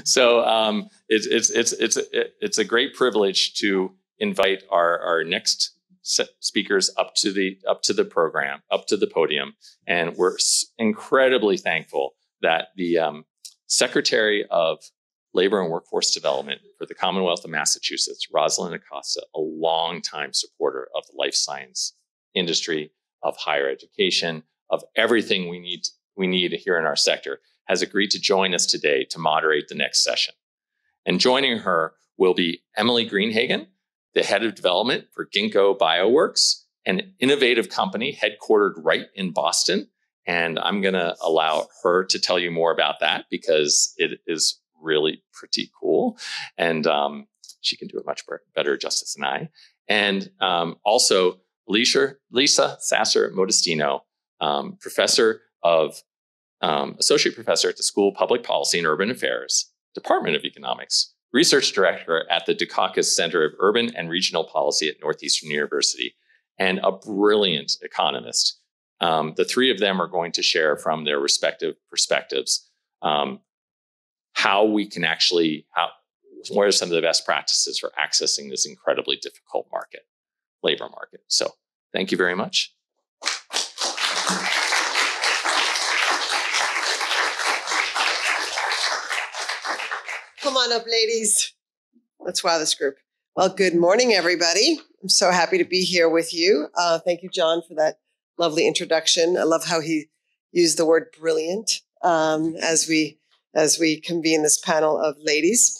So it's a great privilege to invite our next speakers up to the program, up to the podium, and we're incredibly thankful that the Secretary of Labor and Workforce Development for the Commonwealth of Massachusetts, Rosalin Acosta, a longtime supporter of the life science industry, of higher education, of everything we need here in our sector, has agreed to join us today to moderate the next session. And joining her will be Emily Greenhagen, the head of development for Gingko Bioworks, an innovative company headquartered right in Boston. And I'm going to allow her to tell you more about that because it is really pretty cool. And she can do it much better justice than I. And also Alicia Sasser Modestino, associate professor at the School of Public Policy and Urban Affairs, Department of Economics, research director at the Dukakis Center of Urban and Regional Policy at Northeastern University, and a brilliant economist. The three of them are going to share from their respective perspectives what are some of the best practices for accessing this incredibly difficult labor market. So thank you very much. Come on up, ladies. Let's wow this group. Well, good morning, everybody. I'm so happy to be here with you. Thank you, John, for that lovely introduction. I love how he used the word brilliant as we convene this panel of ladies.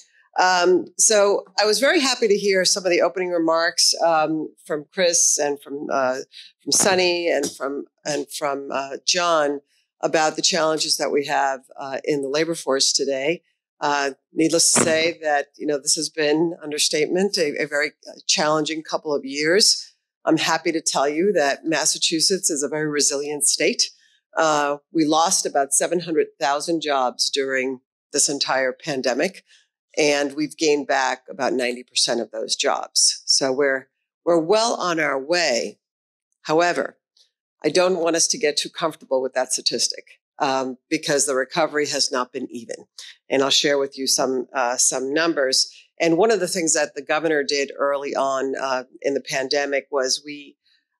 So I was very happy to hear some of the opening remarks from Chris and from Sunny and from John about the challenges that we have in the labor force today. Needless to say that, this has been, understatement, a very challenging couple of years. I'm happy to tell you that Massachusetts is a very resilient state. We lost about 700,000 jobs during this entire pandemic, and we've gained back about 90% of those jobs. So we're well on our way. However, I don't want us to get too comfortable with that statistic. Because the recovery has not been even. And I'll share with you some numbers. And one of the things that the governor did early on in the pandemic was we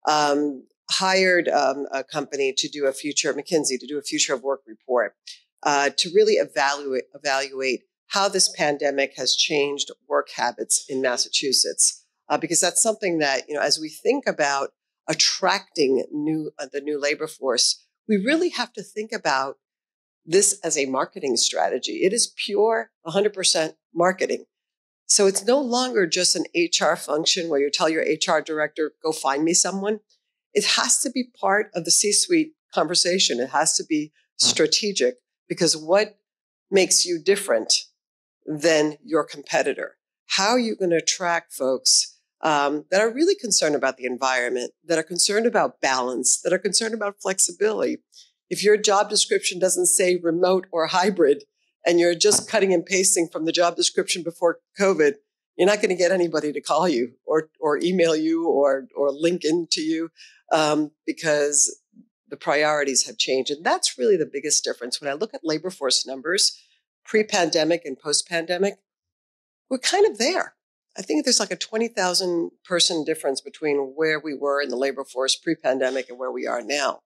hired a company to do McKinsey, to do a future of work report to really evaluate how this pandemic has changed work habits in Massachusetts. Because that's something that, as we think about attracting the new labor force, we really have to think about this as a marketing strategy. It is pure 100% marketing. So it's no longer just an HR function where you tell your HR director, go find me someone. It has to be part of the C-suite conversation. It has to be strategic, because what makes you different than your competitor? How are you going to attract folks that are really concerned about the environment, that are concerned about balance, that are concerned about flexibility? If your job description doesn't say remote or hybrid, and you're just cutting and pasting from the job description before COVID, you're not going to get anybody to call you or email you or link into you because the priorities have changed. And that's really the biggest difference. When I look at labor force numbers, pre-pandemic and post-pandemic, we're kind of there. I think there's like a 20,000 person difference between where we were in the labor force pre-pandemic and where we are now.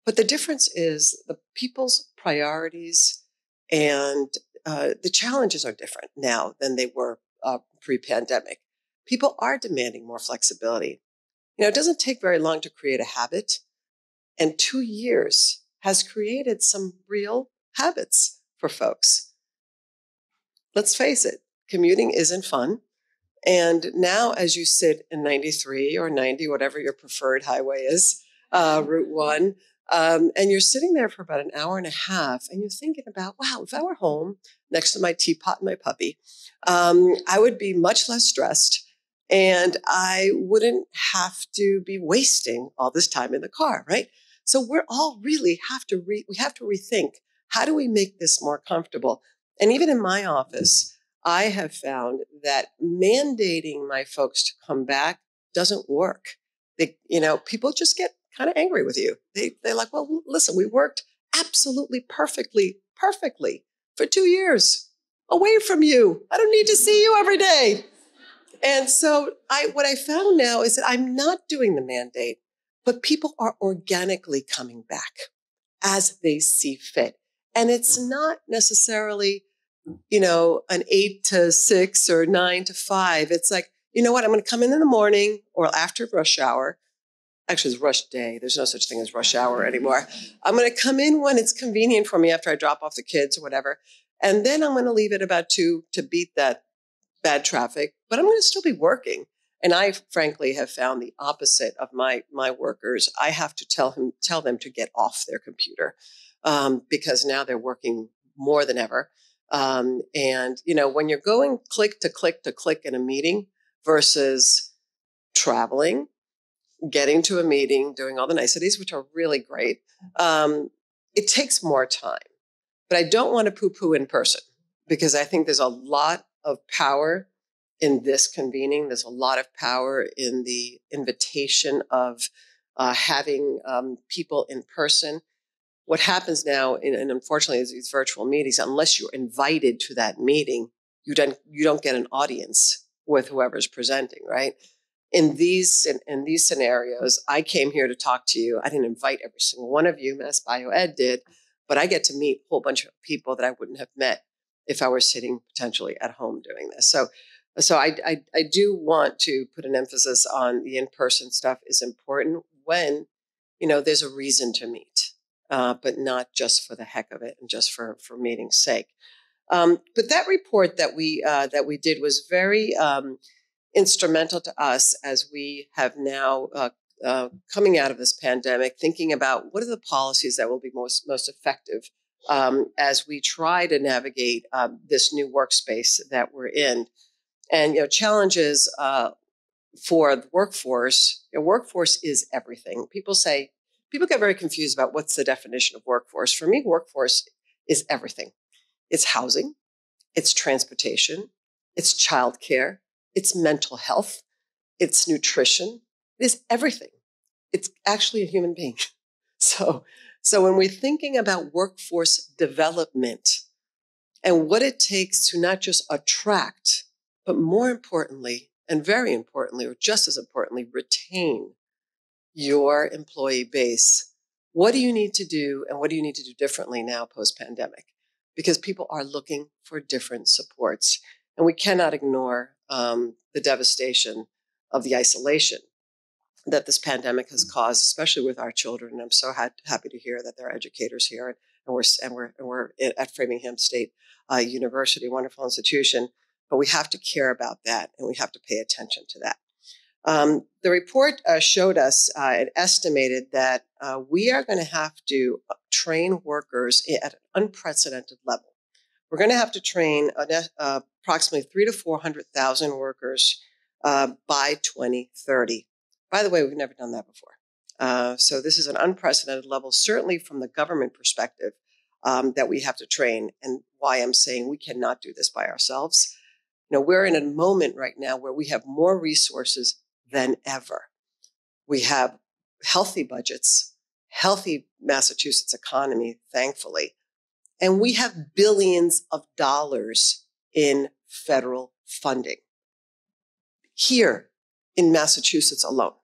But the difference is the people's priorities and the challenges are different now than they were pre-pandemic. People are demanding more flexibility. It doesn't take very long to create a habit, and 2 years has created some real habits for folks. Let's face it. Commuting isn't fun. And now as you sit in 93 or 90, whatever your preferred highway is, Route 1, and you're sitting there for about an hour and a half, and you're thinking about, wow, if I were home next to my teapot and my puppy, I would be much less stressed, and I wouldn't have to be wasting all this time in the car, right? So we're all really we have to rethink, how do we make this more comfortable? And even in my office, I have found that mandating my folks to come back doesn't work. People just get kind of angry with you. They're like, well, listen, we worked absolutely perfectly for 2 years. away from you. I don't need to see you every day. And so what I found now is that I'm not doing the mandate, but people are organically coming back as they see fit. And it's not necessarily, an 8 to 6 or 9 to 5. It's like, you know what, I'm going to come in the morning or after rush hour. Actually, it's rush day. There's no such thing as rush hour anymore. I'm going to come in when it's convenient for me after I drop off the kids or whatever. And then I'm going to leave at about 2 to beat that bad traffic, but I'm going to still be working. And I frankly have found the opposite of my workers. I have to tell them to get off their computer because now they're working more than ever. And, when you're going click to click to click in a meeting versus traveling, getting to a meeting, doing all the niceties, which are really great, it takes more time. But I don't want to poo-poo in person because I think there's a lot of power in this convening. There's a lot of power in the invitation of having people in person. What happens now, and unfortunately, is these virtual meetings, unless you're invited to that meeting, you don't get an audience with whoever's presenting, right? In these scenarios, I came here to talk to you. I didn't invite every single one of you. Mass Bio Ed did, but I get to meet a whole bunch of people that I wouldn't have met if I were sitting potentially at home doing this. So I do want to put an emphasis on the in-person stuff is important when, there's a reason to meet, but not just for the heck of it and just for meeting's sake. But that report that we did was very instrumental to us as we have now coming out of this pandemic, thinking about what are the policies that will be most effective as we try to navigate this new workspace that we're in. And, challenges for the workforce. Workforce is everything. People get very confused about what's the definition of workforce. For me, workforce is everything. It's housing, it's transportation, it's childcare, it's mental health, it's nutrition, it's everything. It's actually a human being. So when we're thinking about workforce development and what it takes to not just attract, but more importantly, and very importantly, or just as importantly, retain your employee base, what do you need to do and what do you need to do differently now post-pandemic? Because people are looking for different supports. And we cannot ignore the devastation of the isolation that this pandemic has caused, especially with our children. And I'm so happy to hear that there are educators here, and we're at Framingham State University, wonderful institution. But we have to care about that, and we have to pay attention to that. The report showed us and estimated that we are going to have to train workers at an unprecedented level. We're going to have to train approximately 300,000 to 400,000 workers by 2030. By the way, we've never done that before. So this is an unprecedented level, certainly from the government perspective, that we have to train, and why I'm saying we cannot do this by ourselves. We're in a moment right now where we have more resources than ever. We have healthy budgets, healthy Massachusetts economy, thankfully, and we have billions of dollars in federal funding here in Massachusetts alone.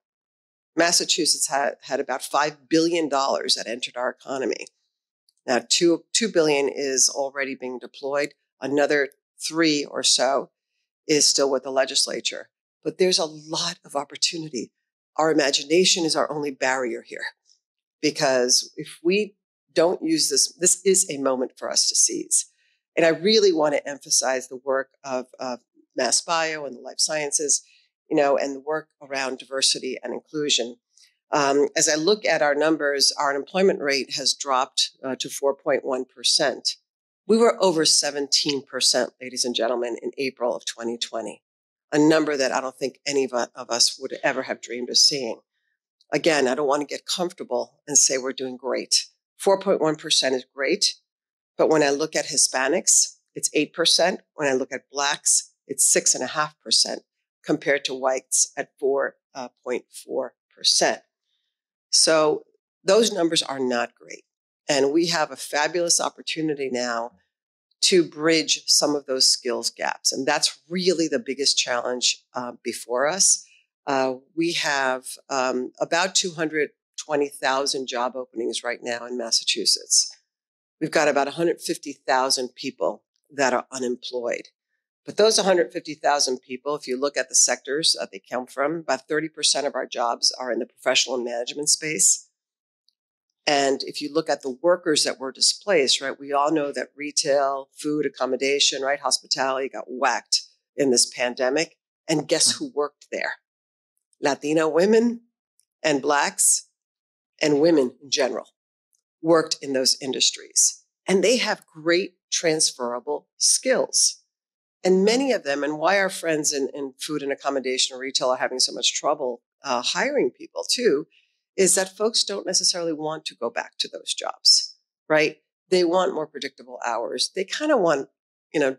Massachusetts had about $5 billion that entered our economy. Now, $2 billion is already being deployed. Another 3 or so is still with the legislature. But there's a lot of opportunity. Our imagination is our only barrier here. Because if we don't use this is a moment for us to seize. And I really want to emphasize the work of Mass Bio and the life sciences, and the work around diversity and inclusion. As I look at our numbers, our unemployment rate has dropped to 4.1%. We were over 17%, ladies and gentlemen, in April of 2020, a number that I don't think any of us would ever have dreamed of seeing. Again, I don't want to get comfortable and say we're doing great. 4.1% is great, but when I look at Hispanics, it's 8%. When I look at Blacks, it's 6.5%, compared to whites at 4.4%. So those numbers are not great. And we have a fabulous opportunity now to bridge some of those skills gaps. And that's really the biggest challenge before us. We have about 220,000 job openings right now in Massachusetts. We've got about 150,000 people that are unemployed. But those 150,000 people, if you look at the sectors they come from, about 30% of our jobs are in the professional and management space. And if you look at the workers that were displaced, right, we all know that retail, food, accommodation, right, hospitality got whacked in this pandemic. And guess who worked there? Latino women and Blacks and women in general worked in those industries. And they have great transferable skills. And many of them, and why our friends in food and accommodation and retail are having so much trouble hiring people too, is that folks don't necessarily want to go back to those jobs, right? They want more predictable hours. They kind of want,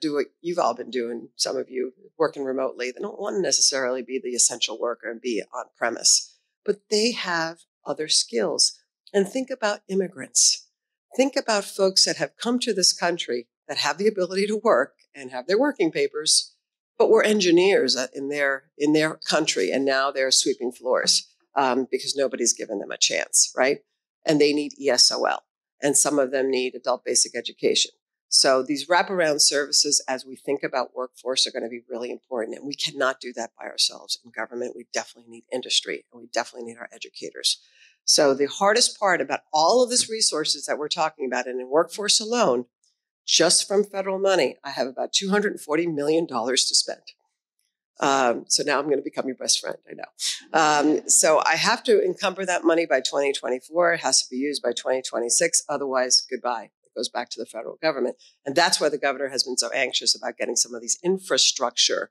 do what you've all been doing, some of you working remotely. They don't want to necessarily be the essential worker and be on premise, but they have other skills. And think about immigrants. Think about folks that have come to this country that have the ability to work and have their working papers, but were engineers in their country, and now they're sweeping floors. Because nobody's given them a chance, right? And they need ESOL. And some of them need adult basic education. So these wraparound services, as we think about workforce, are going to be really important. And we cannot do that by ourselves in government. We definitely need industry, and we definitely need our educators. So the hardest part about all of these resources that we're talking about, and in workforce alone, just from federal money, I have about $240 million to spend. So now I'm going to become your best friend, I know. So I have to encumber that money by 2024. It has to be used by 2026. Otherwise, goodbye. It goes back to the federal government. And that's why the governor has been so anxious about getting some of these infrastructure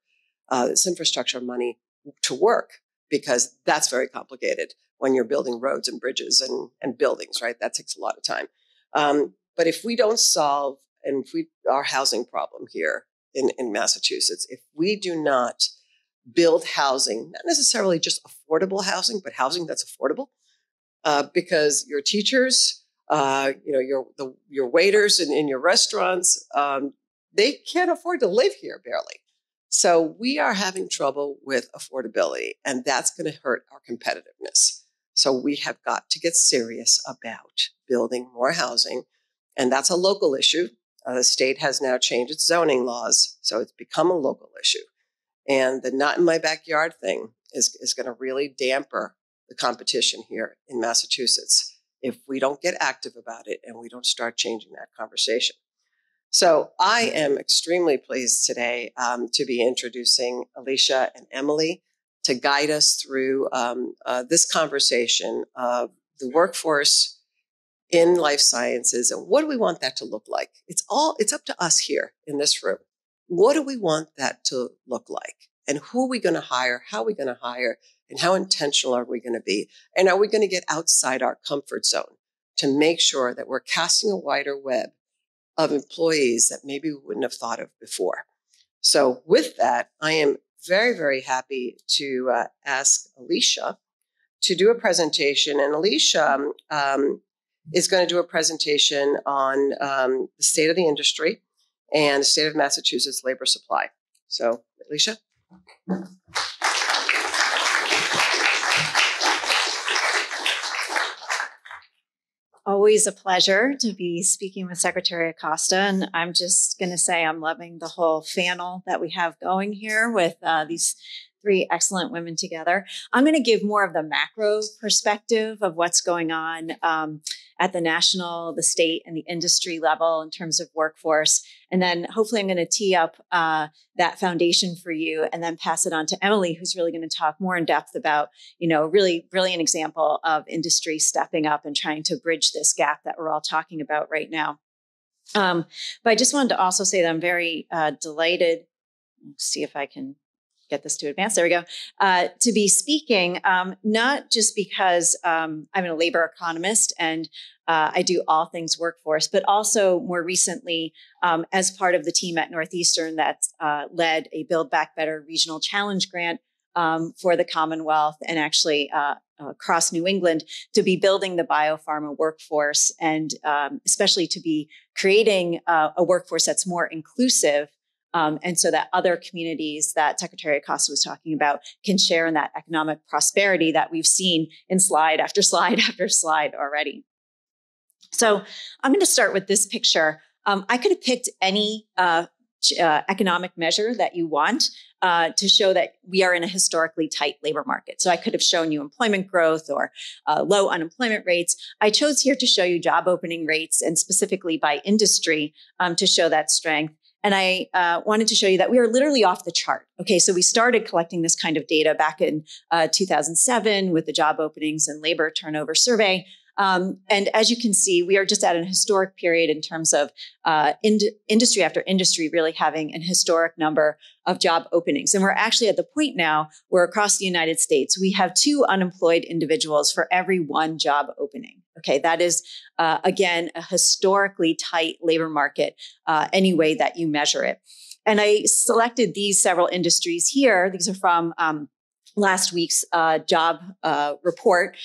money to work, because that's very complicated when you're building roads and bridges and buildings, right? That takes a lot of time. But if we don't solve our housing problem here in Massachusetts, if we do not build housing, not necessarily just affordable housing, but housing that's affordable, because your teachers, your waiters in your restaurants, they can't afford to live here barely. So we are having trouble with affordability, and that's going to hurt our competitiveness. So we have got to get serious about building more housing, and that's a local issue. The state has now changed its zoning laws, so it's become a local issue. And the not in my backyard thing is going to really damper the competition here in Massachusetts if we don't get active about it and we don't start changing that conversation. So I am extremely pleased today to be introducing Alicia and Emily to guide us through this conversation of the workforce in life sciences, and what do we want that to look like? It's up to us here in this room. What do we want that to look like? And who are we going to hire? How are we going to hire? And how intentional are we going to be? And are we going to get outside our comfort zone to make sure that we're casting a wider web of employees that maybe we wouldn't have thought of before? So with that, I am very, very happy to ask Alicia to do a presentation. And Alicia is going to do a presentation on the state of the industry and the state of Massachusetts labor supply. So, Alicia. Always a pleasure to be speaking with Secretary Acosta. And I'm just going to say I'm loving the whole panel that we have going here with these three excellent women together. I'm going to give more of the macro perspective of what's going on at the national, the state, and the industry level in terms of workforce. And then hopefully I'm going to tee up that foundation for you and then pass it on to Emily, who's really going to talk more in depth about, really brilliant example of industry stepping up and trying to bridge this gap that we're all talking about right now. But I just wanted to also say that I'm very delighted. Let's see if I can get this to advance. There we go. To be speaking, not just because I'm a labor economist and I do all things workforce, but also more recently as part of the team at Northeastern that led a Build Back Better Regional Challenge Grant for the Commonwealth, and actually across New England to be building the biopharma workforce and especially to be creating a workforce that's more inclusive. And so that other communities that Secretary Acosta was talking about can share in that economic prosperity that we've seen in slide after slide after slide already. So I'm going to start with this picture. I could have picked any economic measure that you want to show that we are in a historically tight labor market. So I could have shown you employment growth or low unemployment rates. I chose here to show you job opening rates and specifically by industry to show that strength. And I wanted to show you that we are literally off the chart. Okay, so we started collecting this kind of data back in 2007 with the job openings and labor turnover survey. And as you can see, we are just at an historic period in terms of industry after industry really having an historic number of job openings. And we're actually at the point now where across the United States, we have 2 unemployed individuals for every 1 job opening. Okay, that is, again, a historically tight labor market, any way that you measure it. And I selected these several industries here. These are from last week's job report.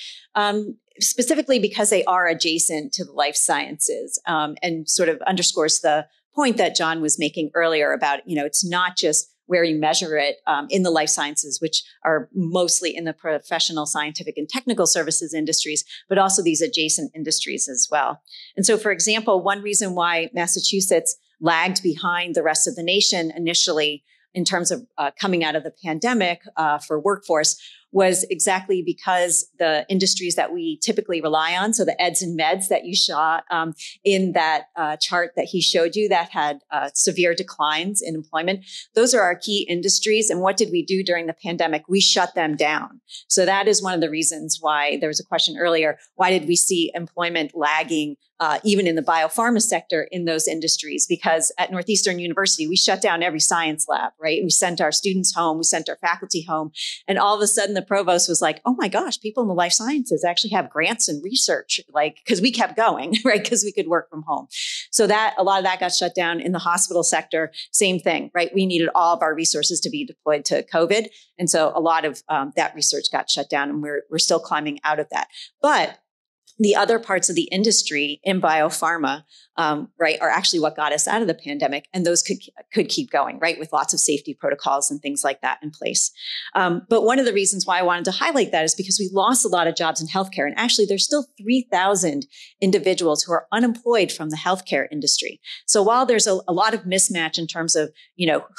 Specifically because they are adjacent to the life sciences and sort of underscores the point that John was making earlier about, it's not just where you measure it in the life sciences, which are mostly in the professional, scientific, and technical services industries, but also these adjacent industries as well. And so, for example, one reason why Massachusetts lagged behind the rest of the nation initially in terms of coming out of the pandemic for workforce was exactly because the industries that we typically rely on, so the eds and meds that you saw in that chart that he showed you that had severe declines in employment, those are our key industries. And what did we do during the pandemic? We shut them down. So that is one of the reasons why there was a question earlier, why did we see employment lagging even in the biopharma sector in those industries? Because at Northeastern University, we shut down every science lab, right? We sent our students home, we sent our faculty home, and all of a sudden the provost was like, oh my gosh, people in the life sciences actually have grants and research, like, because we kept going, right? Because we could work from home. So that a lot of that got shut down. In the hospital sector, same thing, right? We needed all of our resources to be deployed to COVID. And so a lot of that research got shut down, and we're still climbing out of that. But the other parts of the industry in biopharma, right, are actually what got us out of the pandemic, and those could keep going, right, with lots of safety protocols and things like that in place. But one of the reasons why I wanted to highlight that is because we lost a lot of jobs in healthcare, and actually there's still 3,000 individuals who are unemployed from the healthcare industry. So while there's a lot of mismatch in terms of,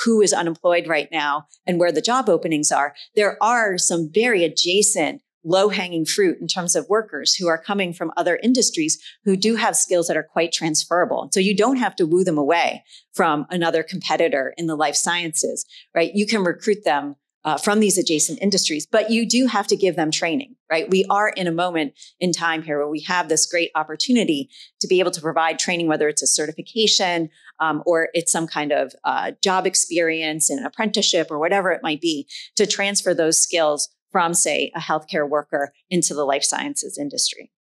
who is unemployed right now and where the job openings are, there are some very adjacent low-hanging fruit in terms of workers who are coming from other industries who do have skills that are quite transferable. So you don't have to woo them away from another competitor in the life sciences, right? You can recruit them from these adjacent industries, but you do have to give them training, right? We are in a moment in time here where we have this great opportunity to be able to provide training, whether it's a certification or it's some kind of job experience in an apprenticeship or whatever it might be, to transfer those skills from, say, a healthcare worker into the life sciences industry.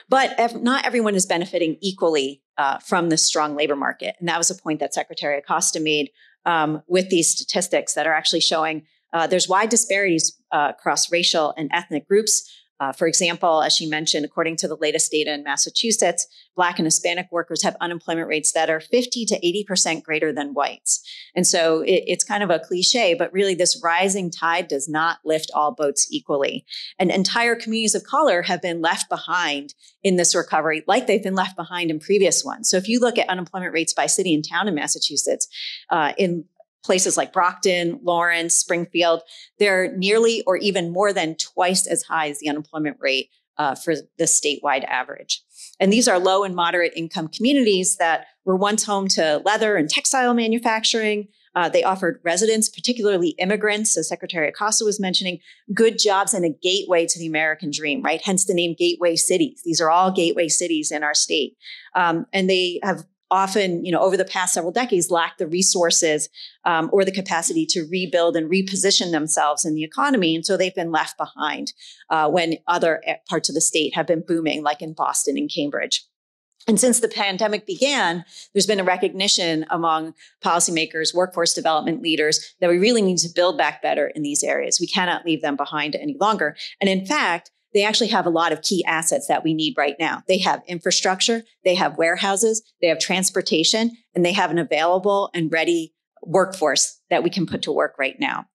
But not everyone is benefiting equally from this strong labor market. And that was a point that Secretary Acosta made with these statistics that are actually showing there's wide disparities across racial and ethnic groups. For example, as she mentioned, according to the latest data in Massachusetts, Black and Hispanic workers have unemployment rates that are 50 to 80% greater than whites. And so it's kind of a cliche, but really this rising tide does not lift all boats equally. And entire communities of color have been left behind in this recovery, like they've been left behind in previous ones. So if you look at unemployment rates by city and town in Massachusetts, in places like Brockton, Lawrence, Springfield, they're nearly or even more than twice as high as the unemployment rate for the statewide average. And these are low and moderate income communities that were once home to leather and textile manufacturing. They offered residents, particularly immigrants, as Secretary Acosta was mentioning, good jobs and a gateway to the American dream, right? Hence the name gateway cities. These are all gateway cities in our state. And they have often, over the past several decades, lacked the resources or the capacity to rebuild and reposition themselves in the economy. And so they've been left behind when other parts of the state have been booming, like in Boston and Cambridge. And since the pandemic began, there's been a recognition among policymakers, workforce development leaders, that we really need to build back better in these areas. We cannot leave them behind any longer. And in fact, they actually have a lot of key assets that we need right now. They have infrastructure, they have warehouses, they have transportation, and they have an available and ready workforce that we can put to work right now.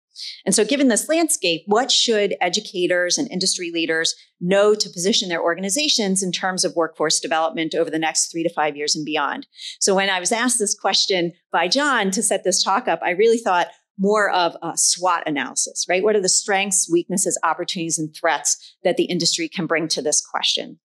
And so given this landscape, what should educators and industry leaders know to position their organizations in terms of workforce development over the next 3 to 5 years and beyond? So when I was asked this question by John to set this talk up, I really thought more of a SWOT analysis, right? What are the strengths, weaknesses, opportunities, and threats that the industry can bring to this question?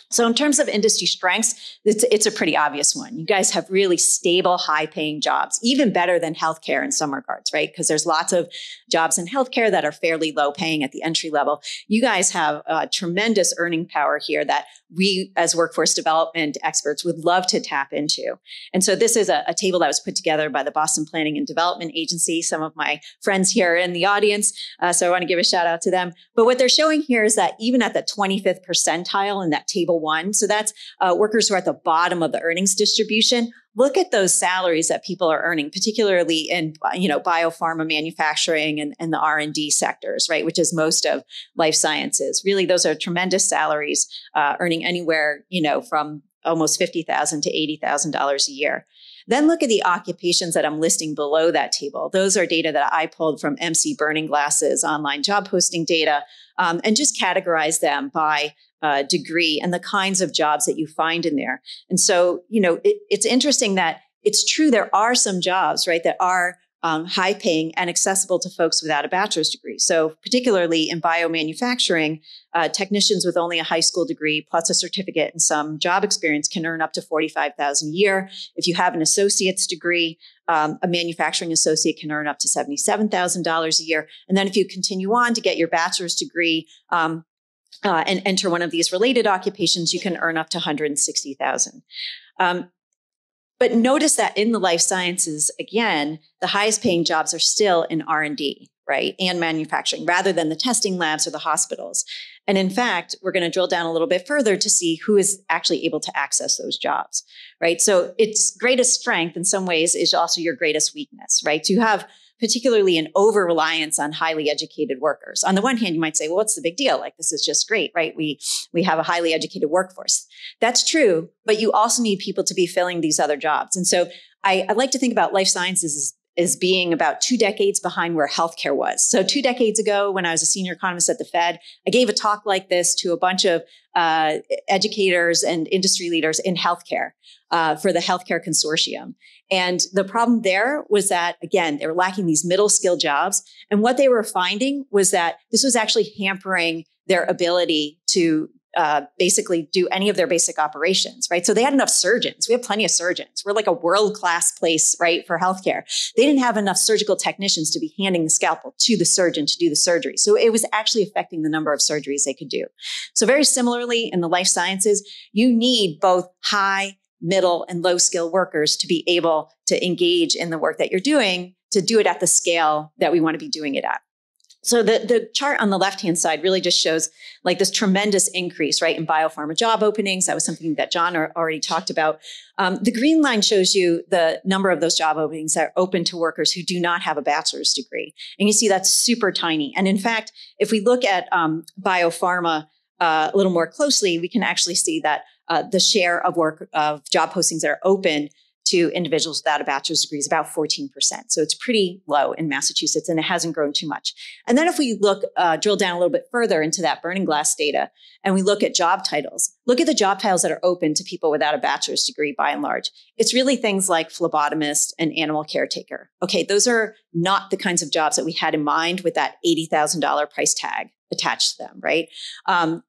So in terms of industry strengths, it's a pretty obvious one. You guys have really stable, high-paying jobs, even better than healthcare in some regards, right? Because there's lots of jobs in healthcare that are fairly low-paying at the entry level. You guys have tremendous earning power here that we, as workforce development experts, would love to tap into. And so this is a table that was put together by the Boston Planning and Development Agency, some of my friends here in the audience. So I want to give a shout out to them. But what they're showing here is that even at the 25th percentile in that table 1, so that's workers who are at the bottom of the earnings distribution, look at those salaries that people are earning, particularly in biopharma manufacturing and the R&D sectors, right, which is most of life sciences. Really, those are tremendous salaries, earning anywhere from almost $50,000 to $80,000 a year. Then look at the occupations that I'm listing below that table. Those are data that I pulled from MC Burning Glass's online job posting data, and just categorize them by degree and the kinds of jobs that you find in there. And so, it's interesting that it's true there are some jobs, right, that are high paying and accessible to folks without a bachelor's degree. So particularly in biomanufacturing, technicians with only a high school degree plus a certificate and some job experience can earn up to $45,000 a year. If you have an associate's degree, a manufacturing associate can earn up to $77,000 a year. And then if you continue on to get your bachelor's degree, and enter one of these related occupations, you can earn up to $160,000. But notice that in the life sciences, again, the highest paying jobs are still in R&D, right, and manufacturing, rather than the testing labs or the hospitals. And in fact, we're going to drill down a little bit further to see who is actually able to access those jobs, right? So its greatest strength in some ways is also your greatest weakness, right? So you have particularly an over-reliance on highly educated workers. On the one hand, you might say, well, what's the big deal? Like, this is just great, right? We have a highly educated workforce. That's true, but you also need people to be filling these other jobs. And so I like to think about life sciences as being about 2 decades behind where healthcare was. So 2 decades ago, when I was a senior economist at the Fed, I gave a talk like this to a bunch of educators and industry leaders in healthcare for the Healthcare Consortium. And the problem there was that, again, they were lacking these middle skill jobs. And what they were finding was that this was actually hampering their ability to basically do any of their basic operations, right? So they had enough surgeons. We have plenty of surgeons. We're like a world-class place, right, for healthcare. They didn't have enough surgical technicians to be handing the scalpel to the surgeon to do the surgery. So it was actually affecting the number of surgeries they could do. So very similarly in the life sciences, you need both high, middle, and low skill workers to be able to engage in the work that you're doing, to do it at the scale that we want to be doing it at. So the chart on the left-hand side really just shows like this tremendous increase, right, in biopharma job openings. That was something that John already talked about. The green line shows you the number of those job openings that are open to workers who do not have a bachelor's degree. And you see that's super tiny. And in fact, if we look at biopharma a little more closely, we can actually see that the share of job postings that are open to individuals without a bachelor's degree is about 14%. So it's pretty low in Massachusetts, and it hasn't grown too much. And then if we drill down a little bit further into that Burning Glass data, and we look at job titles, look at the job titles that are open to people without a bachelor's degree by and large. It's really things like phlebotomist and animal caretaker. Okay, those are not the kinds of jobs that we had in mind with that $80,000 price tag attached to them, right?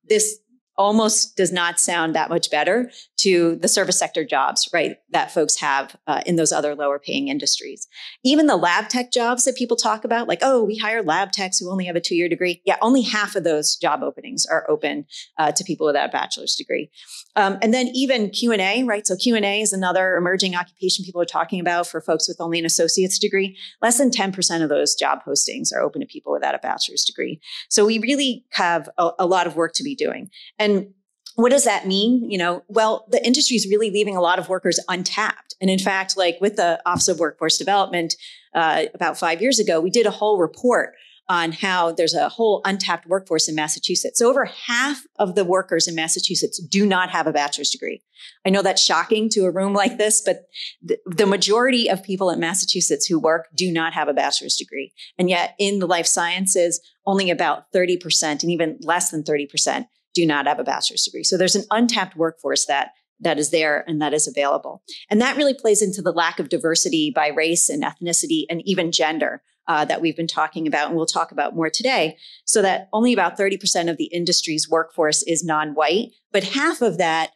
This almost does not sound that much better to the service sector jobs, right, that folks have in those other lower paying industries. Even the lab tech jobs that people talk about, like, oh, we hire lab techs who only have a 2-year degree. Yeah, only half of those job openings are open to people without a bachelor's degree. And then even Q&A, right? So Q&A is another emerging occupation people are talking about for folks with only an associate's degree. Less than 10% of those job postings are open to people without a bachelor's degree. So we really have a lot of work to be doing. And what does that mean? Well, the industry is really leaving a lot of workers untapped. And in fact, like with the Office of Workforce Development, about 5 years ago, we did a whole report on how there's a whole untapped workforce in Massachusetts. So over half of the workers in Massachusetts do not have a bachelor's degree. I know that's shocking to a room like this, but the majority of people in Massachusetts who work do not have a bachelor's degree. And yet in the life sciences, only about 30% and even less than 30% do not have a bachelor's degree. So there's an untapped workforce that is there and that is available. And that really plays into the lack of diversity by race and ethnicity and even gender that we've been talking about, and we'll talk about more today, so that only about 30% of the industry's workforce is non-white, but half of that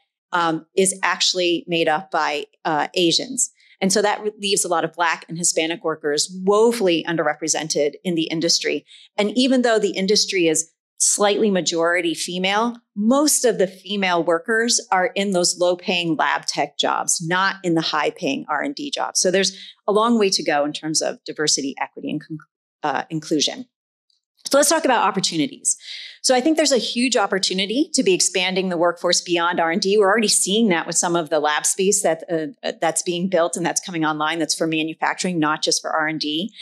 is actually made up by Asians. And so that leaves a lot of Black and Hispanic workers woefully underrepresented in the industry. And even though the industry is slightly majority female, most of the female workers are in those low-paying lab tech jobs, not in the high-paying R&D jobs. So there's a long way to go in terms of diversity, equity, and inclusion. So let's talk about opportunities. So I think there's a huge opportunity to be expanding the workforce beyond R&D. We're already seeing that with some of the lab space that's being built and that's coming online. That's for manufacturing, not just for R&D.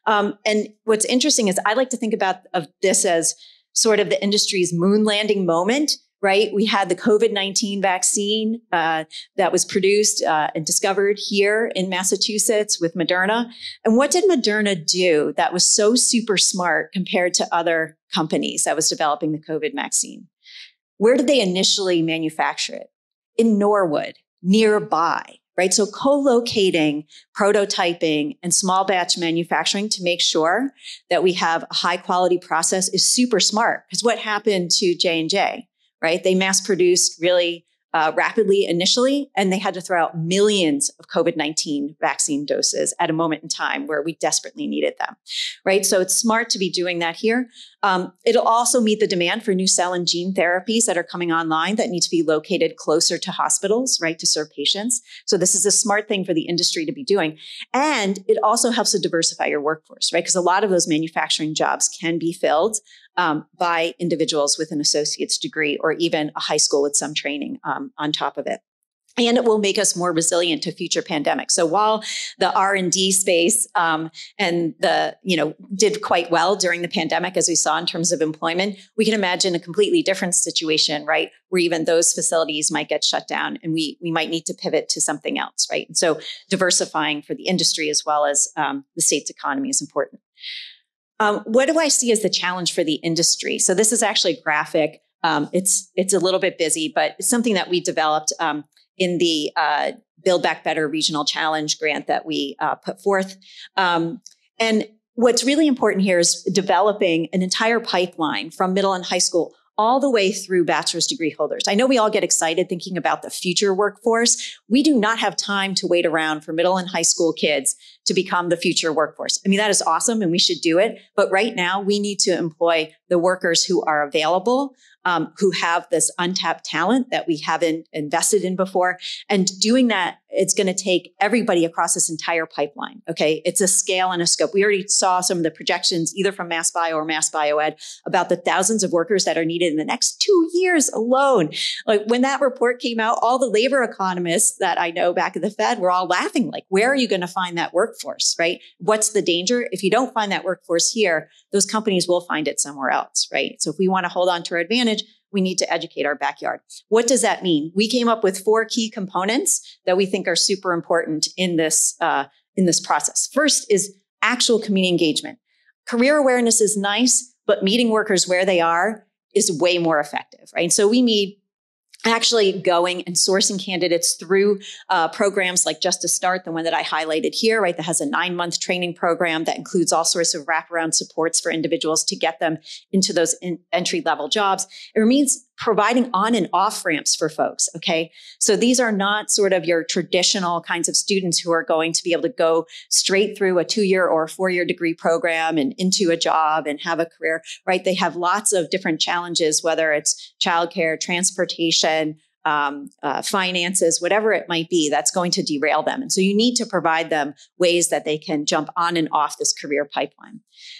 And what's interesting is I like to think of this as sort of the industry's moon landing moment, right? We had the COVID-19 vaccine that was produced and discovered here in Massachusetts with Moderna. And what did Moderna do that was so super smart compared to other companies that was developing the COVID vaccine? Where did they initially manufacture it? In Norwood, nearby. Right? So co-locating, prototyping, and small batch manufacturing to make sure that we have a high quality process is super smart. Because what happened to J&J, right? They mass produced really rapidly initially, and they had to throw out millions of COVID-19 vaccine doses at a moment in time where we desperately needed them, right? So it's smart to be doing that here. It'll also meet the demand for new cell and gene therapies that are coming online that need to be located closer to hospitals, right, to serve patients. So this is a smart thing for the industry to be doing. And it also helps to diversify your workforce, right? Because a lot of those manufacturing jobs can be filled by individuals with an associate's degree or even a high school with some training on top of it. And it will make us more resilient to future pandemics. So while the R&D space and did quite well during the pandemic, as we saw in terms of employment, we can imagine a completely different situation, right? Where even those facilities might get shut down and we might need to pivot to something else, right? And so diversifying for the industry as well as the state's economy is important. What do I see as the challenge for the industry? So this is actually a graphic. It's a little bit busy, but it's something that we developed in the Build Back Better Regional Challenge grant that we put forth. And what's really important here is developing an entire pipeline from middle and high school all the way through bachelor's degree holders. I know we all get excited thinking about the future workforce. We do not have time to wait around for middle and high school kids to become the future workforce. I mean, that is awesome and we should do it. But right now we need to employ the workers who are available, who have this untapped talent that we haven't invested in before. And doing that, it's going to take everybody across this entire pipeline. Okay. It's a scale and a scope. We already saw some of the projections either from Mass Bio or Mass Bioed about the thousands of workers that are needed in the next 2 years alone. Like when that report came out, all the labor economists that I know back at the Fed were all laughing, like, where are you going to find that workforce, right? What's the danger? If you don't find that workforce here, those companies will find it somewhere else, right? So if we want to hold on to our advantage, we need to educate our backyard. What does that mean? We came up with 4 key components that we think are super important in this process. First is actual community engagement. Career awareness is nice, but meeting workers where they are is way more effective, right? And so we need actually going and sourcing candidates through programs like Just to Start, the one that I highlighted here, right? That has a 9-month training program that includes all sorts of wraparound supports for individuals to get them into those entry-level jobs. It means providing on and off ramps for folks, okay? So these are not sort of your traditional kinds of students who are going to be able to go straight through a 2-year or a 4-year degree program and into a job and have a career, right? They have lots of different challenges, whether it's childcare, transportation, finances, whatever it might be, that's going to derail them. And so you need to provide them ways that they can jump on and off this career pipeline.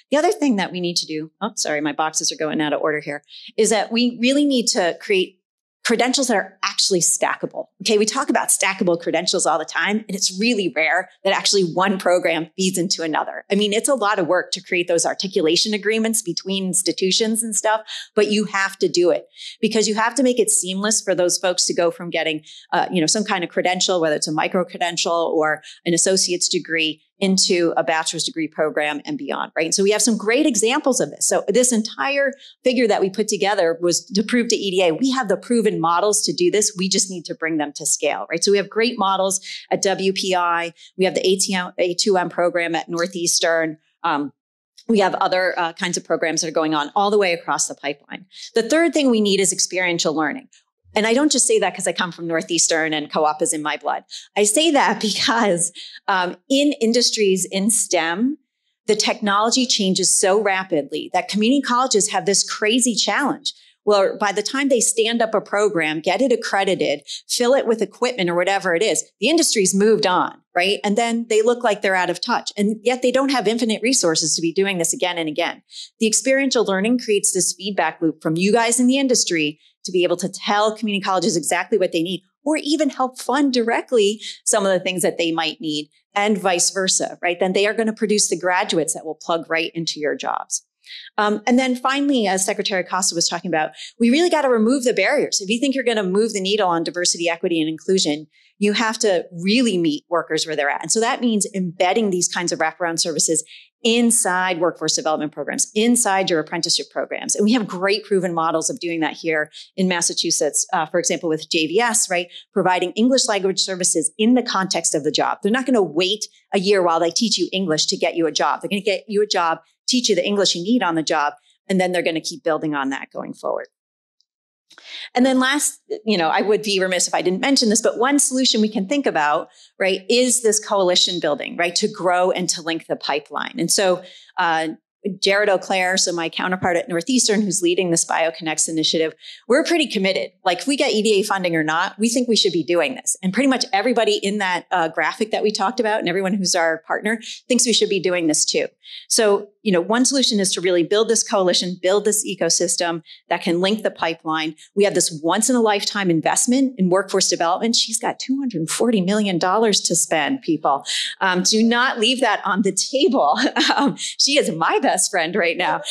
The other thing that we need to do, my boxes are going out of order here, is that we really need to create credentials that are actually stackable. Okay, we talk about stackable credentials all the time, and it's really rare that actually one program feeds into another. I mean, it's a lot of work to create those articulation agreements between institutions and stuff, but you have to do it because you have to make it seamless for those folks to go from getting, some kind of credential, whether it's a micro credential or an associate's degree, into a bachelor's degree program and beyond, right? So we have some great examples of this. So this entire figure that we put together was to prove to EDA, we have the proven models to do this. We just need to bring them to scale, right? So we have great models at WPI. We have the A2M program at Northeastern. We have other kinds of programs that are going on all the way across the pipeline. The third thing we need is experiential learning. And I don't just say that because I come from Northeastern and co-op is in my blood. I say that because in industries in STEM, the technology changes so rapidly that community colleges have this crazy challenge. Well, by the time they stand up a program, get it accredited, fill it with equipment or whatever it is, the industry's moved on, right? And then they look like they're out of touch. And yet they don't have infinite resources to be doing this again and again. The experiential learning creates this feedback loop from you guys in the industry to be able to tell community colleges exactly what they need, or even help fund directly some of the things that they might need, and vice versa, right? Then they are going to produce the graduates that will plug right into your jobs. And then finally, as Secretary Acosta was talking about, we really got to remove the barriers. If you think you're going to move the needle on diversity, equity, and inclusion, you have to really meet workers where they're at. And so that means embedding these kinds of wraparound services inside workforce development programs, inside your apprenticeship programs. And we have great proven models of doing that here in Massachusetts, for example, with JVS, right? Providing English language services in the context of the job. They're not going to wait a year while they teach you English to get you a job. They're going to get you a job, teach you the English you need on the job, and then they're going to keep building on that going forward. And then last, I would be remiss if I didn't mention this, but one solution we can think about, right, is this coalition building, right, to grow and to link the pipeline. And so Jared O'Clair, so my counterpart at Northeastern, who's leading this BioConnects initiative, we're pretty committed. Like if we get EDA funding or not, we think we should be doing this. And pretty much everybody in that graphic that we talked about and everyone who's our partner thinks we should be doing this too. So, one solution is to really build this coalition, build this ecosystem that can link the pipeline. We have this once in a lifetime investment in workforce development. She's got $240 million to spend, people. Do not leave that on the table. She is my best friend right now.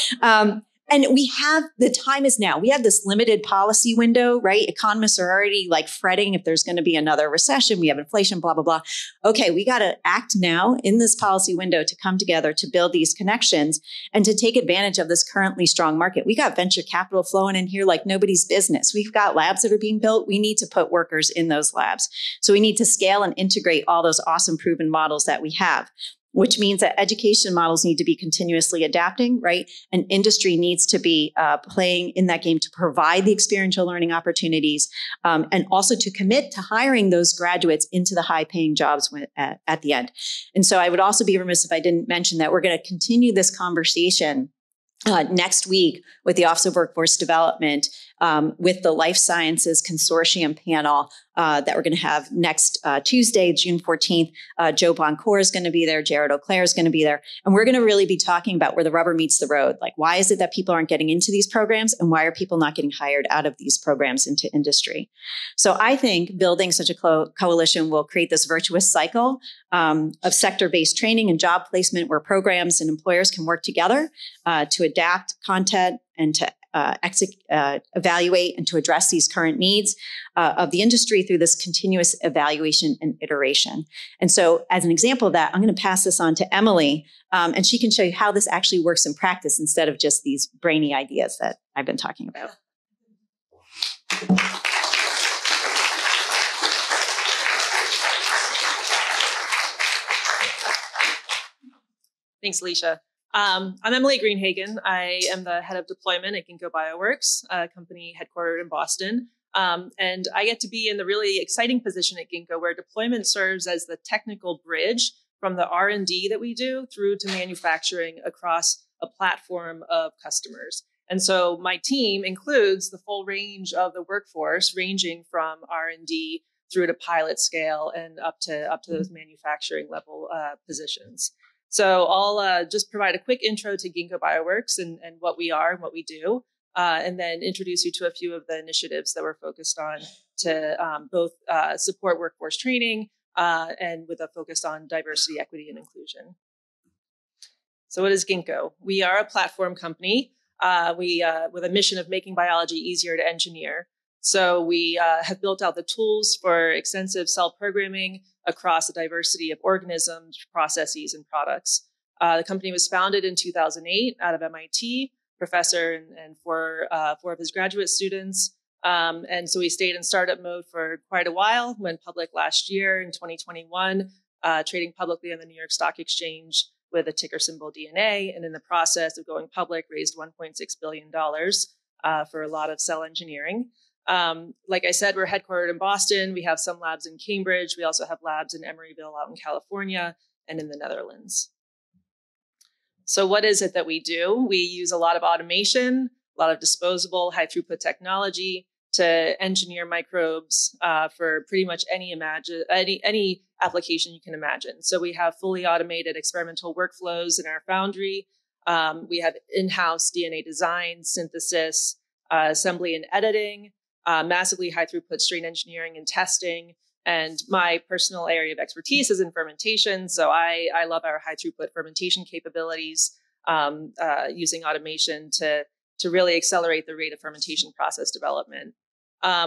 And the time is now. We have this limited policy window, right? Economists are already like fretting if there's going to be another recession. We have inflation, blah, blah, blah. Okay, we got to act now in this policy window to come together to build these connections and to take advantage of this currently strong market. We got venture capital flowing in here like nobody's business. We've got labs that are being built. We need to put workers in those labs. So we need to scale and integrate all those awesome proven models that we have, which means that education models need to be continuously adapting, right? And industry needs to be playing in that game to provide the experiential learning opportunities and also to commit to hiring those graduates into the high-paying jobs at the end. And so I would also be remiss if I didn't mention that we're going to continue this conversation next week with the Office of Workforce Development with the Life Sciences Consortium panel that we're going to have next Tuesday, June 14th. Joe Boncour is going to be there. Jared O'Clair is going to be there. And we're going to really be talking about where the rubber meets the road. Like, why is it that people aren't getting into these programs? And why are people not getting hired out of these programs into industry? So I think building such a coalition will create this virtuous cycle of sector-based training and job placement where programs and employers can work together to adapt content and to evaluate and to address these current needs of the industry through this continuous evaluation and iteration. And so as an example of that, I'm going to pass this on to Emily, and she can show you how this actually works in practice instead of just these brainy ideas that I've been talking about. Thanks, Alicia. I'm Emily Greenhagen. I am the head of deployment at Gingko Bioworks, a company headquartered in Boston. And I get to be in the really exciting position at Gingko where deployment serves as the technical bridge from the R&D that we do through to manufacturing across a platform of customers. And so my team includes the full range of the workforce, ranging from R&D through to pilot scale and up to those manufacturing level positions. So I'll just provide a quick intro to Gingko Bioworks and what we are and what we do. and then introduce you to a few of the initiatives that we're focused on to both support workforce training and with a focus on diversity, equity, and inclusion. So what is Gingko? We are a platform company with a mission of making biology easier to engineer. So we have built out the tools for extensive cell programming across a diversity of organisms, processes, and products. The company was founded in 2008 out of MIT, professor and four of his graduate students. And so we stayed in startup mode for quite a while, went public last year in 2021, trading publicly on the New York Stock Exchange with a ticker symbol DNA. And in the process of going public, raised $1.6 billion for a lot of cell engineering. Like I said, we're headquartered in Boston. We have some labs in Cambridge. We also have labs in Emeryville out in California and in the Netherlands. So what is it that we do? We use a lot of automation, a lot of disposable high throughput technology to engineer microbes for pretty much any application you can imagine. So we have fully automated experimental workflows in our foundry. We have in-house DNA design, synthesis, assembly and editing, massively high throughput strain engineering and testing. And my personal area of expertise is in fermentation. So I love our high throughput fermentation capabilities, using automation to really accelerate the rate of fermentation process development.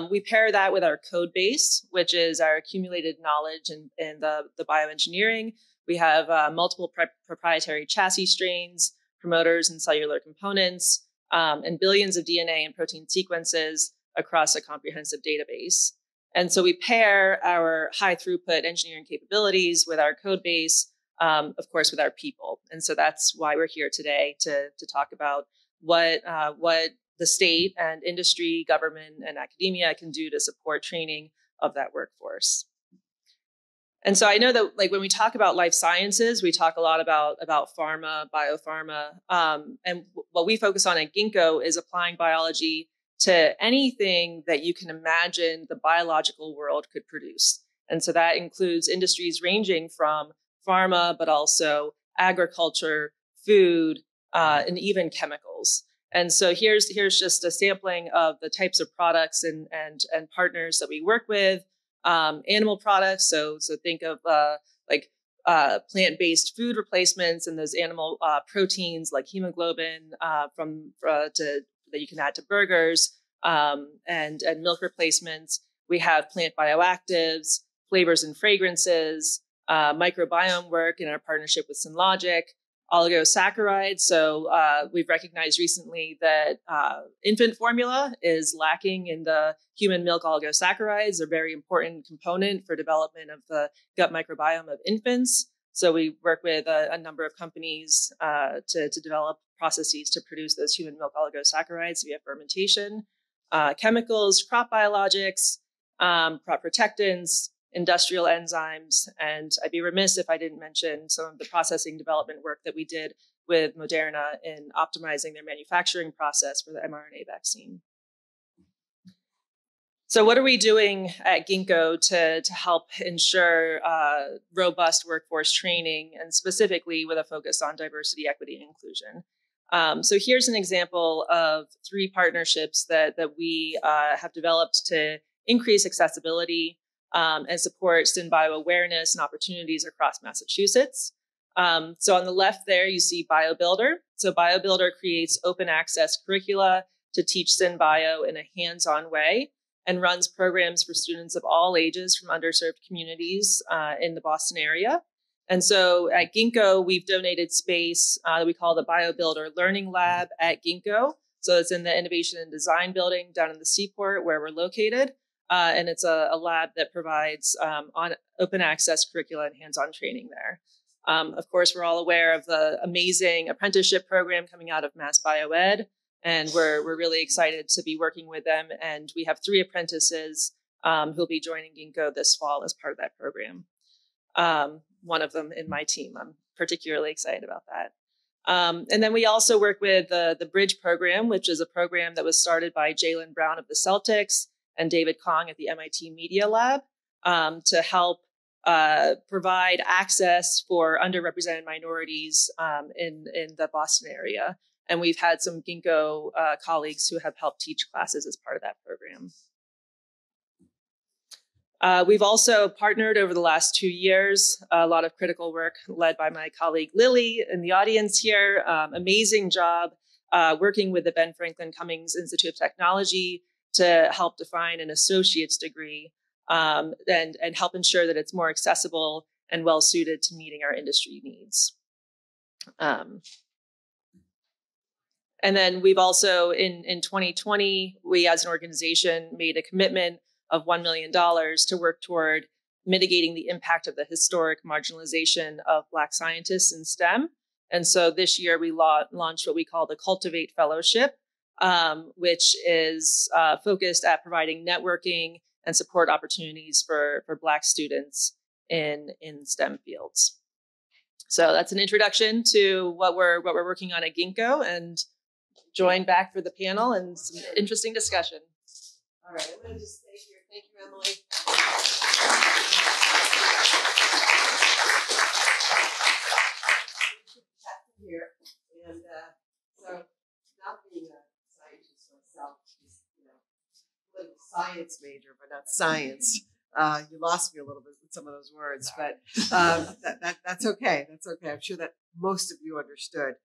We pair that with our code base, which is our accumulated knowledge in the bioengineering. We have multiple proprietary chassis strains, promoters and cellular components, and billions of DNA and protein sequences across a comprehensive database. And so we pair our high throughput engineering capabilities with our code base, of course, with our people. And so that's why we're here today to talk about what the state and industry, government, and academia can do to support training of that workforce. And so I know that, like, when we talk about life sciences, we talk a lot about pharma, biopharma, and what we focus on at Gingko is applying biology to anything that you can imagine the biological world could produce. And so that includes industries ranging from pharma, but also agriculture, food, and even chemicals. And so here's just a sampling of the types of products and partners that we work with. Animal products, so think of plant-based food replacements and those animal proteins like hemoglobin that you can add to burgers, and milk replacements. We have plant bioactives, flavors and fragrances, microbiome work in our partnership with Synlogic, oligosaccharides. So we've recognized recently that infant formula is lacking in the human milk oligosaccharides, a very important component for development of the gut microbiome of infants. So we work with a number of companies to develop processes to produce those human milk oligosaccharides via fermentation. Chemicals, crop biologics, crop protectants, industrial enzymes, and I'd be remiss if I didn't mention some of the processing development work that we did with Moderna in optimizing their manufacturing process for the mRNA vaccine. So what are we doing at Gingko to help ensure robust workforce training, and specifically with a focus on diversity, equity, and inclusion? So here's an example of 3 partnerships that we have developed to increase accessibility and support SynBio awareness and opportunities across Massachusetts. So on the left there, you see BioBuilder. So BioBuilder creates open access curricula to teach SynBio in a hands-on way and runs programs for students of all ages from underserved communities in the Boston area. And so at Gingko, we've donated space that we call the BioBuilder Learning Lab at Gingko. So it's in the Innovation and Design building down in the Seaport where we're located. And it's a lab that provides on open access curricula and hands-on training there. Of course, we're all aware of the amazing apprenticeship program coming out of Mass Bioed, and we're really excited to be working with them. And we have 3 apprentices who'll be joining Gingko this fall as part of that program. One of them in my team. I'm particularly excited about that. And then we also work with the Bridge program, which is a program that was started by Jalen Brown of the Celtics and David Kong at the MIT Media Lab to help provide access for underrepresented minorities in the Boston area. And we've had some Gingko colleagues who have helped teach classes as part of that program. We've also partnered over the last 2 years, a lot of critical work led by my colleague Lily in the audience here. Amazing job working with the Ben Franklin Cummings Institute of Technology to help define an associate's degree and help ensure that it's more accessible and well suited to meeting our industry needs. And then we've also, in 2020, we as an organization made a commitment of $1 million to work toward mitigating the impact of the historic marginalization of Black scientists in STEM. And so this year we launched what we call the Cultivate Fellowship, which is focused at providing networking and support opportunities for Black students in STEM fields. So that's an introduction to what we're working on at Gingko, and join back for the panel and some interesting discussion. All right, I'm going to just stay here. Thank you, Emily. Here, and so not being a scientist myself, just, political science major, but not science. You lost me a little bit with some of those words, but that's okay. That's okay. I'm sure that most of you understood.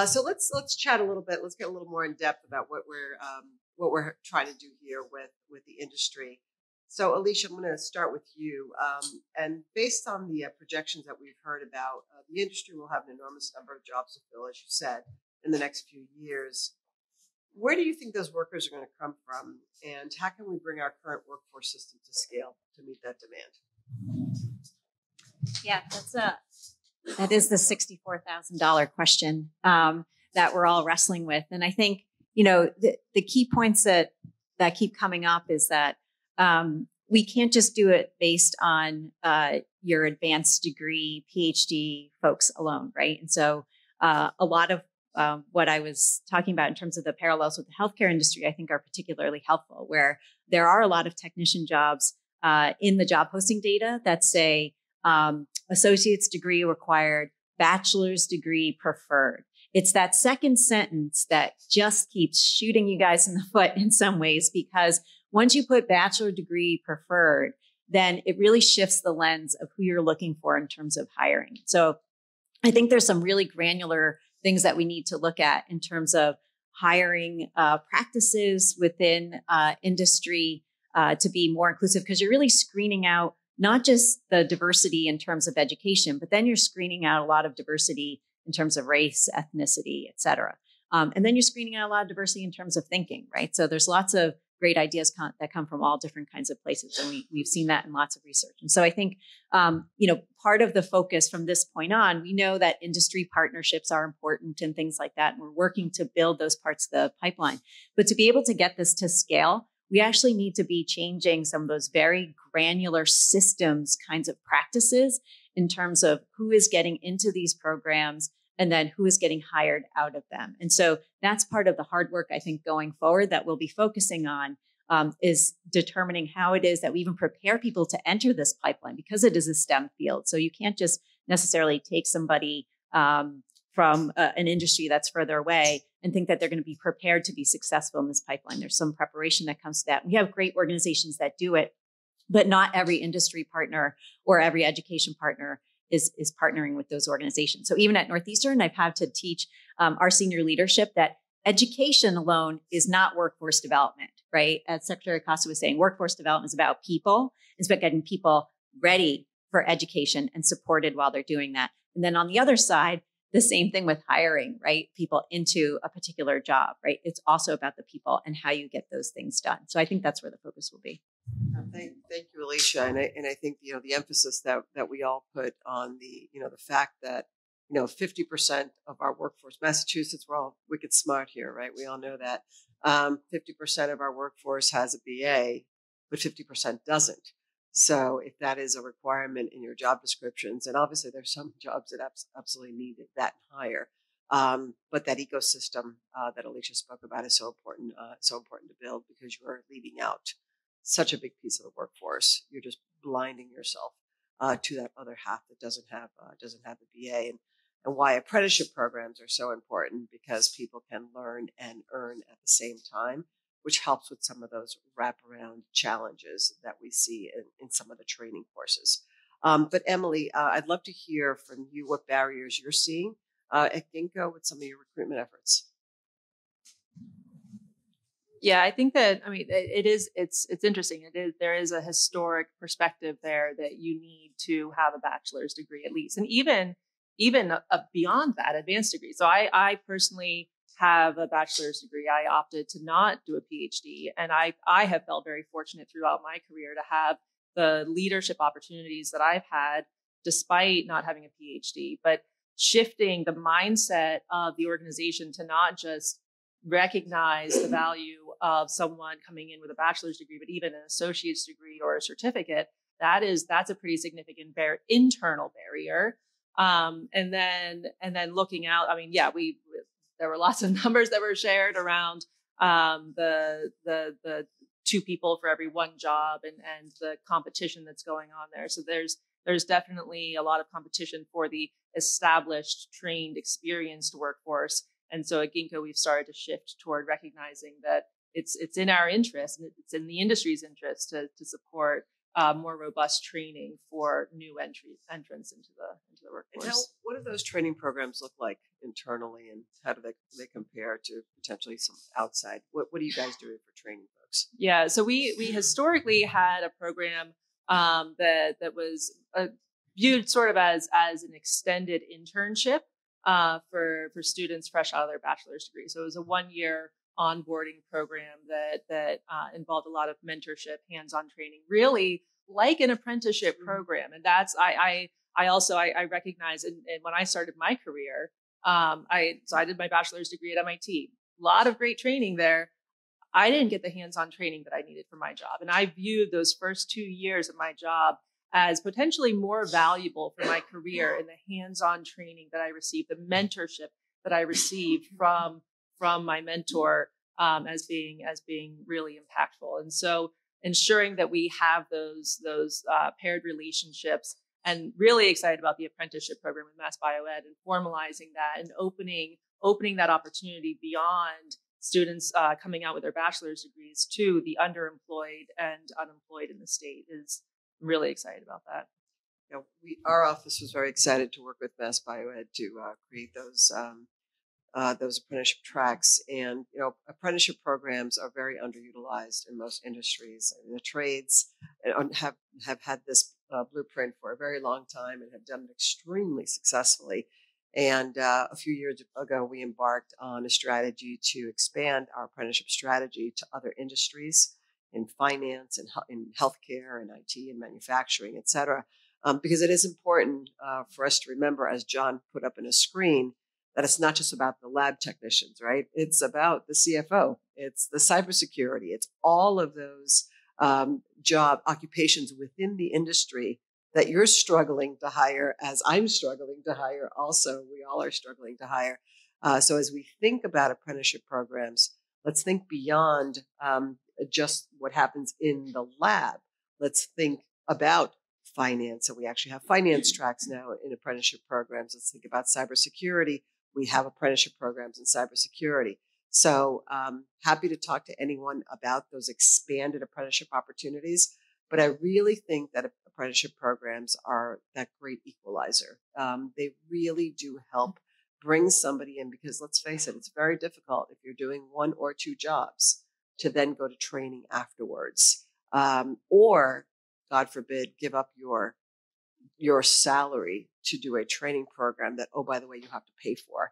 So let's chat a little bit. Let's get a little more in depth about what we're trying to do here with the industry. So Alicia, I'm going to start with you. And based on the projections that we've heard about, the industry will have an enormous number of jobs to fill, as you said, in the next few years. Where do you think those workers are going to come from? And how can we bring our current workforce system to scale to meet that demand? Yeah, that is the $64,000 question that we're all wrestling with. And I think, the key points that keep coming up is that we can't just do it based on your advanced degree, Ph.D. folks alone, right? And so a lot of what I was talking about in terms of the parallels with the healthcare industry, I think are particularly helpful, where there are a lot of technician jobs in the job posting data that say associate's degree required, bachelor's degree preferred. It's that second sentence that just keeps shooting you guys in the foot in some ways, because once you put bachelor degree preferred, then it really shifts the lens of who you're looking for in terms of hiring. So I think there's some really granular things that we need to look at in terms of hiring practices within industry to be more inclusive, because you're really screening out not just the diversity in terms of education, but then you're screening out a lot of diversity in terms of race, ethnicity, et cetera. And then you're screening out a lot of diversity in terms of thinking, right? So there's lots of great ideas that come from all different kinds of places. And we've seen that in lots of research. And so I think, part of the focus from this point on, we know that industry partnerships are important and things like that. And we're working to build those parts of the pipeline. But to be able to get this to scale, we actually need to be changing some of those very granular systems kinds of practices in terms of who is getting into these programs and then who is getting hired out of them. And so that's part of the hard work, I think, going forward that we'll be focusing on is determining how it is that we even prepare people to enter this pipeline, because it is a STEM field. So you can't just necessarily take somebody from an industry that's further away and think that they're going to be prepared to be successful in this pipeline. There's some preparation that comes to that. We have great organizations that do it, but not every industry partner or every education partner is partnering with those organizations. So even at Northeastern, I've had to teach our senior leadership that education alone is not workforce development, right? As Secretary Acosta was saying, workforce development is about people. It's about getting people ready for education and supported while they're doing that. And then on the other side, the same thing with hiring, right? People into a particular job, right? It's also about the people and how you get those things done. So I think that's where the focus will be. Thank you, Alicia. And I think, the emphasis that we all put on the fact that, 50% of our workforce, Massachusetts, we're all wicked smart here, right? We all know that 50% of our workforce has a BA, but 50% doesn't. So if that is a requirement in your job descriptions, and obviously there's some jobs that absolutely need that higher, but that ecosystem that Alicia spoke about is so important to build, because you are leaving out such a big piece of the workforce. You're just blinding yourself to that other half that doesn't have a BA. and why apprenticeship programs are so important, because people can learn and earn at the same time, which helps with some of those wraparound challenges that we see in some of the training courses. But Emily, I'd love to hear from you what barriers you're seeing at Gingko with some of your recruitment efforts. Yeah, I think that, I mean, it's interesting. There is a historic perspective there that you need to have a bachelor's degree at least, and even beyond that, advanced degree. So I personally have a bachelor's degree. I opted to not do a PhD, and I have felt very fortunate throughout my career to have the leadership opportunities that I've had despite not having a PhD, but shifting the mindset of the organization to not just recognize the value of someone coming in with a bachelor's degree, but even an associate's degree or a certificate. That's a pretty significant internal barrier. And then looking out, I mean, yeah, there were lots of numbers that were shared around the 2 people for every 1 job and the competition that's going on there. So there's definitely a lot of competition for the established, trained, experienced workforce. And so at Gingko, we've started to shift toward recognizing that it's in our interest, and it's in the industry's interest to support more robust training for new entrants into the workforce. And what do those training programs look like internally, and how do they compare to potentially some outside? What are you guys doing for training folks? Yeah, so we historically had a program that was viewed sort of as an extended internship for students fresh out of their bachelor's degree. So it was a 1-year onboarding program that involved a lot of mentorship, hands-on training, really like an apprenticeship program. And that's I recognize, and when I started my career, I did my bachelor's degree at MIT. A lot of great training there. I didn't get the hands-on training that I needed for my job, and I viewed those first 2 years of my job as potentially more valuable for my career in the hands-on training that I received, the mentorship that I received from my mentor as being really impactful. And so ensuring that we have those paired relationships, and really excited about the apprenticeship program with Mass Bioed and formalizing that and opening that opportunity beyond students coming out with their bachelor's degrees to the underemployed and unemployed in the state. I'm really excited about that. Yeah, our office was very excited to work with Mass Bioed to create those apprenticeship tracks. And apprenticeship programs are very underutilized in most industries. The trades have had this blueprint for a very long time and have done it extremely successfully. And a few years ago, we embarked on a strategy to expand our apprenticeship strategy to other industries in finance and in healthcare and IT and manufacturing, et cetera. Because it is important for us to remember, as John put up in a screen, that it's not just about the lab technicians, right? It's about the CFO. It's the cybersecurity. It's all of those job occupations within the industry that you're struggling to hire, as I'm struggling to hire also. We all are struggling to hire. So as we think about apprenticeship programs, let's think beyond just what happens in the lab. Let's think about finance. And we actually have finance tracks now in apprenticeship programs. Let's think about cybersecurity. We have apprenticeship programs in cybersecurity. So happy to talk to anyone about those expanded apprenticeship opportunities. But I really think that apprenticeship programs are that great equalizer. They really do help bring somebody in, because let's face it, it's very difficult if you're doing 1 or 2 jobs to then go to training afterwards. Or, God forbid, give up your salary to do a training program that, oh, by the way, you have to pay for.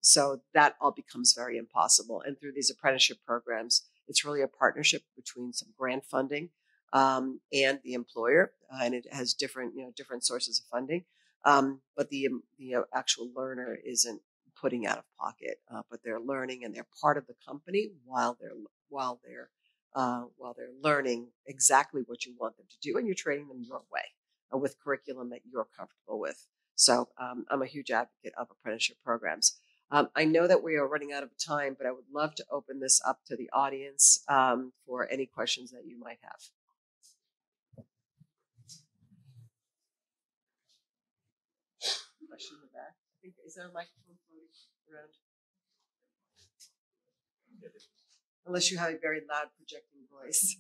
So that all becomes very impossible. And through these apprenticeship programs, it's really a partnership between some grant funding and the employer, and it has different sources of funding. But the actual learner isn't putting out of pocket, but they're learning, and they're part of the company while they're learning exactly what you want them to do, and you're training them your way with curriculum that you're comfortable with. So I'm a huge advocate of apprenticeship programs. I know that we are running out of time, but I would love to open this up to the audience for any questions that you might have. Question in the back. think, is there a microphone floating around? Unless you have a very loud projecting voice.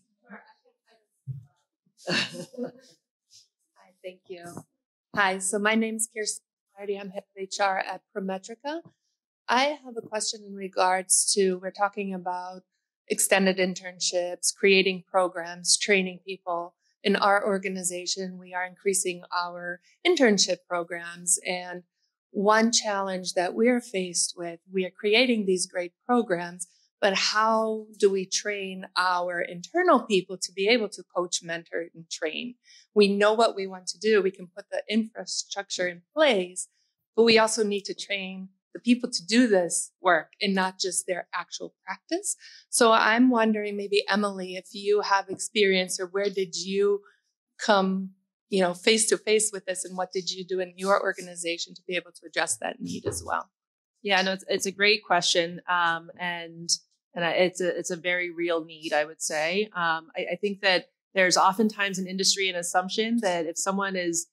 Hi, thank you. Hi, so my name is Kirsten. I'm head of HR at Prometrica. I have a question in regards to, we're talking about extended internships, creating programs, training people. In our organization, we are increasing our internship programs. And one challenge that we're faced with, we are creating these great programs, but how do we train our internal people to be able to coach, mentor, and train? We know what we want to do. We can put the infrastructure in place, but we also need to train the people to do this work and not just their actual practice. So I'm wondering, maybe Emily, if you have experience, or where did you come, face to face with this, and what did you do in your organization to be able to address that need as well? Yeah, no, it's a great question, and it's a very real need, I would say. I think that there's oftentimes an industry an assumption that if someone is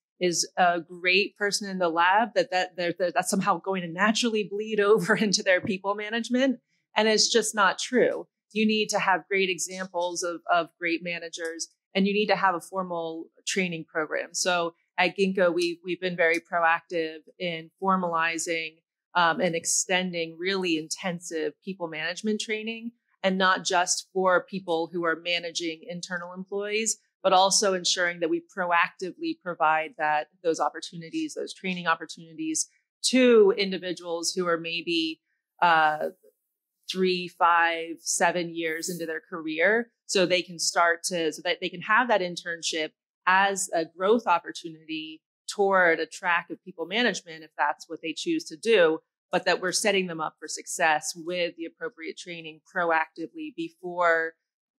a great person in the lab, that's somehow going to naturally bleed over into their people management. And it's just not true. You need to have great examples of great managers, and you need to have a formal training program. So at Gingko, we've been very proactive in formalizing and extending really intensive people management training, and not just for people who are managing internal employees, but also ensuring that we proactively provide those opportunities, those training opportunities to individuals who are maybe 3, 5, 7 years into their career, so they can so that they can have that internship as a growth opportunity toward a track of people management, if that's what they choose to do, but that we're setting them up for success with the appropriate training proactively before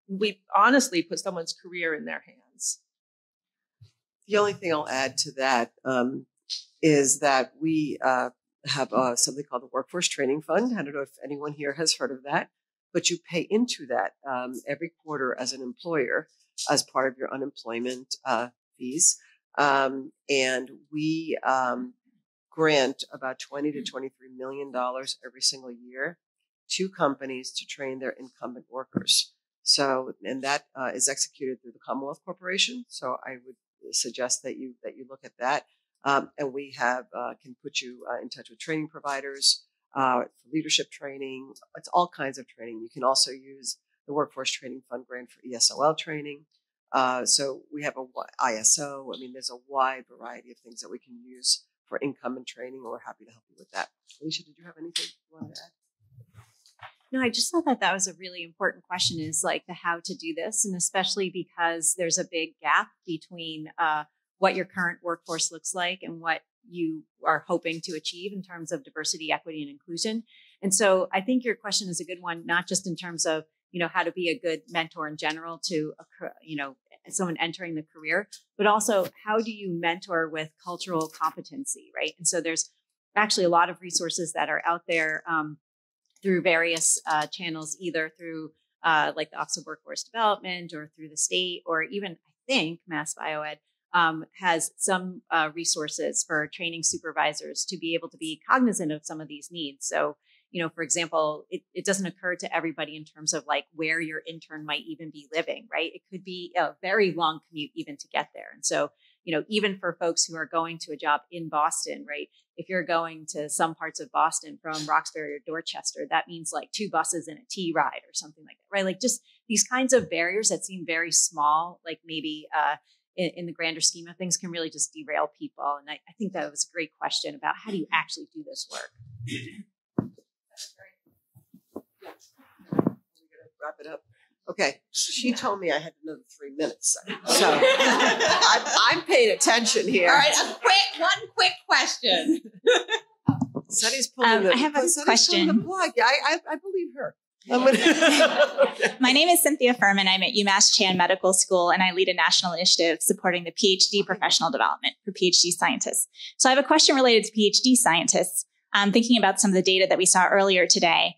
we honestly put someone's career in their hands. The only thing I'll add to that is that we have something called the Workforce Training Fund. I don't know if anyone here has heard of that, but you pay into that every quarter as an employer as part of your unemployment fees. And we grant about $20 to $23 million every single year to companies to train their incumbent workers. So, and that is executed through the Commonwealth Corporation. So I would suggest that you look at that. And we can put you in touch with training providers for leadership training. It's all kinds of training. You can also use the Workforce Training Fund grant for ESOL training. So we have a ISO. I mean, there's a wide variety of things that we can use for income training, and we're happy to help you with that. Alicia, did you have anything you wanted to add? No, I just thought that was a really important question, is like the how to do this. And especially because there's a big gap between what your current workforce looks like and what you are hoping to achieve in terms of diversity, equity, and inclusion. And so I think your question is a good one, not just in terms of, how to be a good mentor in general to, someone entering the career, but also how do you mentor with cultural competency, right? And so there's actually a lot of resources that are out there through various channels, either through like the Office of Workforce Development or through the state, or even I think Mass Bioed has some resources for training supervisors to be able to be cognizant of some of these needs. So, for example, it doesn't occur to everybody in terms of like where your intern might even be living, right? It could be a very long commute even to get there. And so, even for folks who are going to a job in Boston, right? If you're going to some parts of Boston from Roxbury or Dorchester, that means like 2 buses and a T ride or something like that, right? Like just these kinds of barriers that seem very small, like maybe in the grander scheme of things, can really just derail people. And I think that was a great question about how do you actually do this work? Wrap it up. Okay. She told me I had another 3 minutes. So I'm paying attention here. All right, one quick question. Sunny's pulling I have a question. The plug. Yeah, I believe her. My name is Cynthia Furman. I'm at UMass Chan Medical School, and I lead a national initiative supporting the Ph.D. professional development for Ph.D. scientists. So I have a question related to Ph.D. scientists. Thinking about some of the data that we saw earlier today.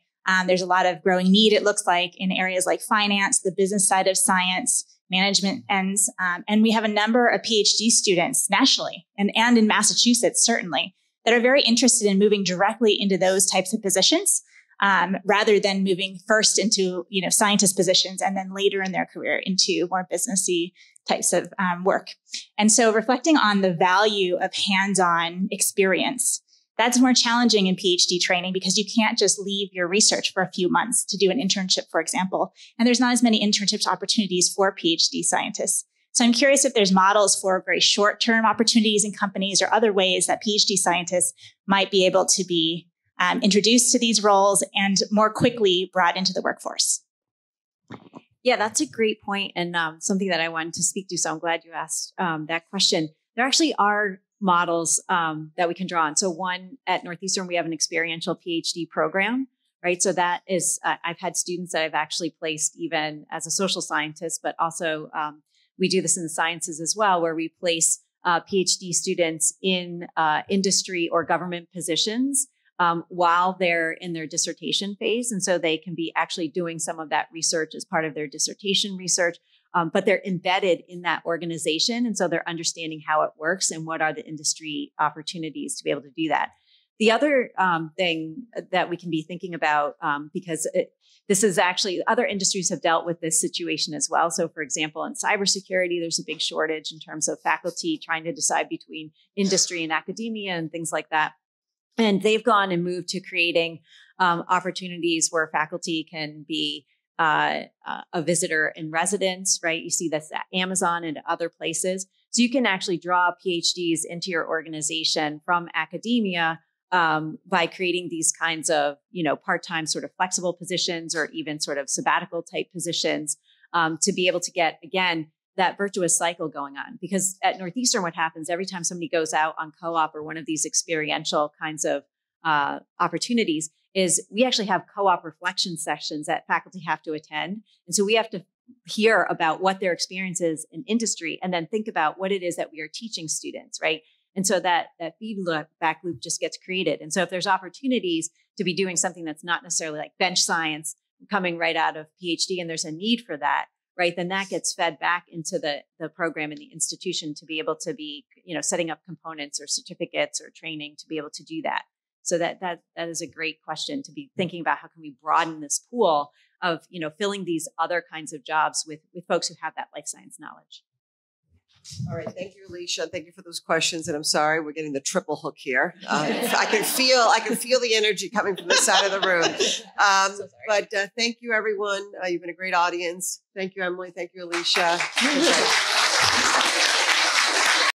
There's a lot of growing need, it looks like, in areas like finance, the business side of science, management ends. And we have a number of PhD students nationally and in Massachusetts, certainly, that are very interested in moving directly into those types of positions, rather than moving first into, scientist positions and then later in their career into more businessy types of work. And so reflecting on the value of hands-on experience, that's more challenging in PhD training because you can't just leave your research for a few months to do an internship, for example. And there's not as many internship opportunities for PhD scientists. So I'm curious if there's models for very short-term opportunities in companies or other ways that PhD scientists might be able to be introduced to these roles and more quickly brought into the workforce. Yeah, that's a great point and something that I wanted to speak to. So I'm glad you asked that question. There actually are models that we can draw on. So one, at Northeastern, we have an experiential PhD program, right? So that is, I've had students that I've actually placed even as a social scientist, but also we do this in the sciences as well, where we place PhD students in industry or government positions while they're in their dissertation phase. And so they can be actually doing some of that research as part of their dissertation research, but they're embedded in that organization. And so they're understanding how it works and what are the industry opportunities to be able to do that. The other thing that we can be thinking about, because this is actually, other industries have dealt with this situation as well. So for example, in cybersecurity, there's a big shortage in terms of faculty trying to decide between industry and academia and things like that. And they've gone and moved to creating opportunities where faculty can be a visitor in residence, right? You see this at Amazon and other places. So you can actually draw PhDs into your organization from academia by creating these kinds of, part-time sort of flexible positions or even sort of sabbatical type positions to be able to get, again, that virtuous cycle going on. Because at Northeastern, what happens every time somebody goes out on co-op or one of these experiential kinds of opportunities is we actually have co-op reflection sessions that faculty have to attend. And so we have to hear about what their experience is in industry and then think about what it is that we are teaching students, right? And so that feedback loop just gets created. And so if there's opportunities to be doing something that's not necessarily like bench science coming right out of PhD and there's a need for that, right, then that gets fed back into the program and the institution to be able to be, setting up components or certificates or training to be able to do that. So that is a great question to be thinking about. How can we broaden this pool of, filling these other kinds of jobs with folks who have that life science knowledge? All right, thank you, Alicia. Thank you for those questions. And I'm sorry, we're getting the triple hook here. I can feel the energy coming from this side of the room. But thank you, everyone. You've been a great audience. Thank you, Emily. Thank you, Alicia.